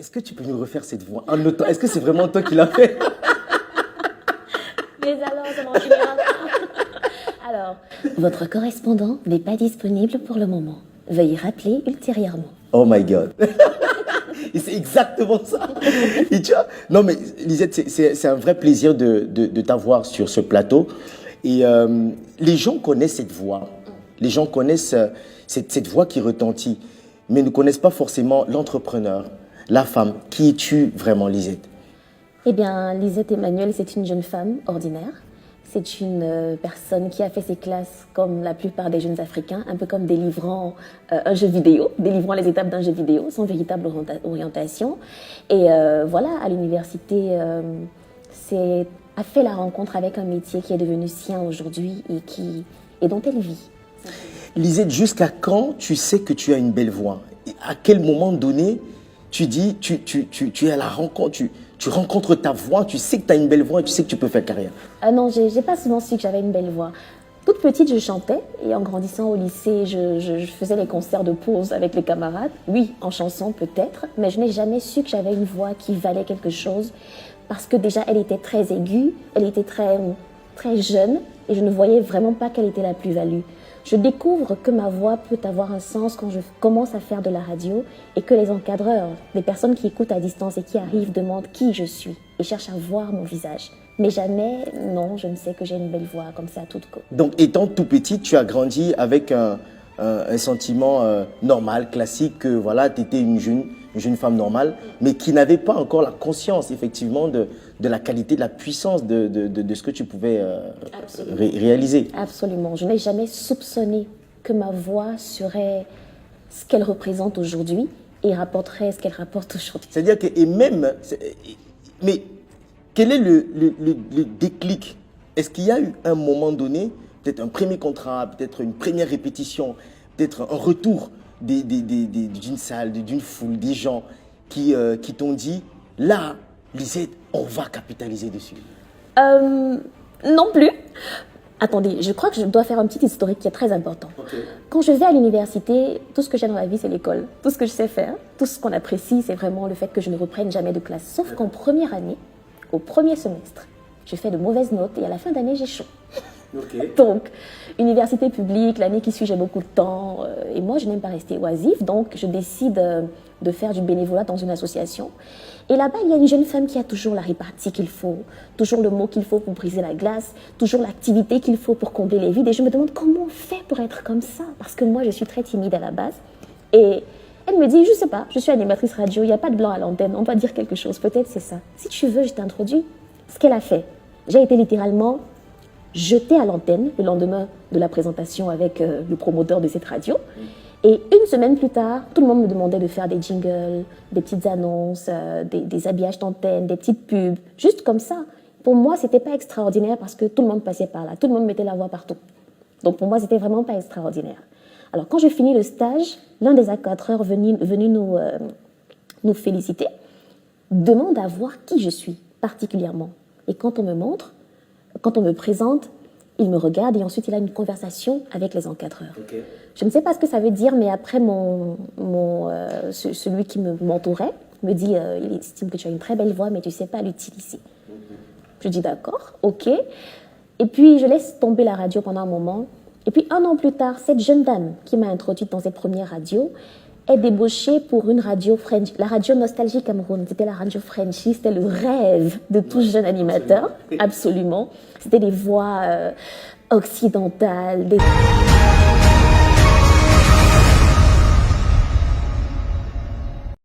est-ce que tu peux nous refaire cette voix en autant? Est-ce que c'est vraiment toi qui l'as fait? Mais alors, ça n'en finira pas. Alors, votre correspondant n'est pas disponible pour le moment. Veuillez rappeler ultérieurement. Oh my God. Et c'est exactement ça. Et tu vois, non mais Lisette, c'est un vrai plaisir de t'avoir sur ce plateau. Et les gens connaissent cette voix. Les gens connaissent cette voix qui retentit, mais ne connaissent pas forcément l'entrepreneur, la femme. Qui es-tu vraiment, Lisette? Eh bien, Lisette Emmanuel, c'est une jeune femme ordinaire. C'est une personne qui a fait ses classes comme la plupart des jeunes Africains, un peu comme délivrant un jeu vidéo, délivrant les étapes d'un jeu vidéo, sans véritable orientation. Et voilà, à l'université, a fait la rencontre avec un métier qui est devenu sien aujourd'hui et dont elle vit. Lisette, jusqu'à quand tu sais que tu as une belle voix? À quel moment donné tu dis, tu es à la rencontre, tu rencontres ta voix, tu sais que tu as une belle voix et tu sais que tu peux faire carrière? Ah non, j'ai pas souvent su que j'avais une belle voix. Toute petite, je chantais et en grandissant au lycée, je faisais les concerts de pause avec les camarades. Oui, en chanson peut-être, mais je n'ai jamais su que j'avais une voix qui valait quelque chose parce que déjà, elle était très aiguë, elle était très, très jeune et je ne voyais vraiment pas quelle était la plus-value. Je découvre que ma voix peut avoir un sens quand je commence à faire de la radio et que les encadreurs, les personnes qui écoutent à distance et qui arrivent demandent qui je suis et cherchent à voir mon visage. Mais jamais, non, je ne sais que j'ai une belle voix comme ça à toute côte. Donc, étant tout petite, tu as grandi avec un sentiment normal, classique, que voilà, tu étais une jeune femme normale, mais qui n'avait pas encore la conscience, effectivement, de la qualité, de la puissance de ce que tu pouvais réaliser. Absolument. Je n'ai jamais soupçonné que ma voix serait ce qu'elle représente aujourd'hui et rapporterait ce qu'elle rapporte aujourd'hui. C'est-à-dire que, et même, mais quel est le déclic? Est-ce qu'il y a eu un moment donné, peut-être un premier contrat, peut-être une première répétition, peut-être un retour d'une salle, d'une foule, des gens qui t'ont dit, là, Lisette, on va capitaliser dessus? Non plus. Attendez, je crois que je dois faire un petit historique qui est très important. Okay. Quand je vais à l'université, tout ce que j'ai dans la vie, c'est l'école. Tout ce que je sais faire, tout ce qu'on apprécie, c'est vraiment le fait que je ne reprenne jamais de classe. Sauf qu'en première année, au premier semestre, je fais de mauvaises notes et à la fin d'année, j'ai chaud. Okay. Donc, université publique, l'année qui suit, j'ai beaucoup de temps. Et moi, je n'aime pas rester oisif. Donc, je décide de faire du bénévolat dans une association. Et là-bas, il y a une jeune femme qui a toujours la répartie qu'il faut, toujours le mot qu'il faut pour briser la glace, toujours l'activité qu'il faut pour combler les vides. Et je me demande comment on fait pour être comme ça. Parce que moi, je suis très timide à la base. Et elle me dit, je ne sais pas, je suis animatrice radio, il n'y a pas de blanc à l'antenne, on doit dire quelque chose. Peut-être c'est ça. Si tu veux, je t'introduis. Ce qu'elle a fait. J'ai été littéralement jetée à l'antenne le lendemain de la présentation avec le promoteur de cette radio. Et une semaine plus tard, tout le monde me demandait de faire des jingles, des petites annonces, des habillages d'antenne, des petites pubs, juste comme ça. Pour moi, c'était pas extraordinaire parce que tout le monde passait par là, tout le monde mettait la voix partout. Donc pour moi, c'était vraiment pas extraordinaire. Alors quand je finis le stage, l'un des encadreurs venu nous féliciter demande à voir qui je suis particulièrement. Et quand on me montre, quand on me présente, il me regarde et ensuite il a une conversation avec les encadreurs. Okay. Je ne sais pas ce que ça veut dire, mais après, celui qui m'entourait me dit il estime que tu as une très belle voix, mais tu ne sais pas l'utiliser. Je dis d'accord, ok. Et puis, je laisse tomber la radio pendant un moment. Et puis, 1 an plus tard, cette jeune dame qui m'a introduite dans cette première radio est débauchée pour une radio French, la radio Nostalgie Cameroun. C'était la radio Frenchy, c'était le rêve de tout jeune animateur, absolument. C'était des voix occidentales, des...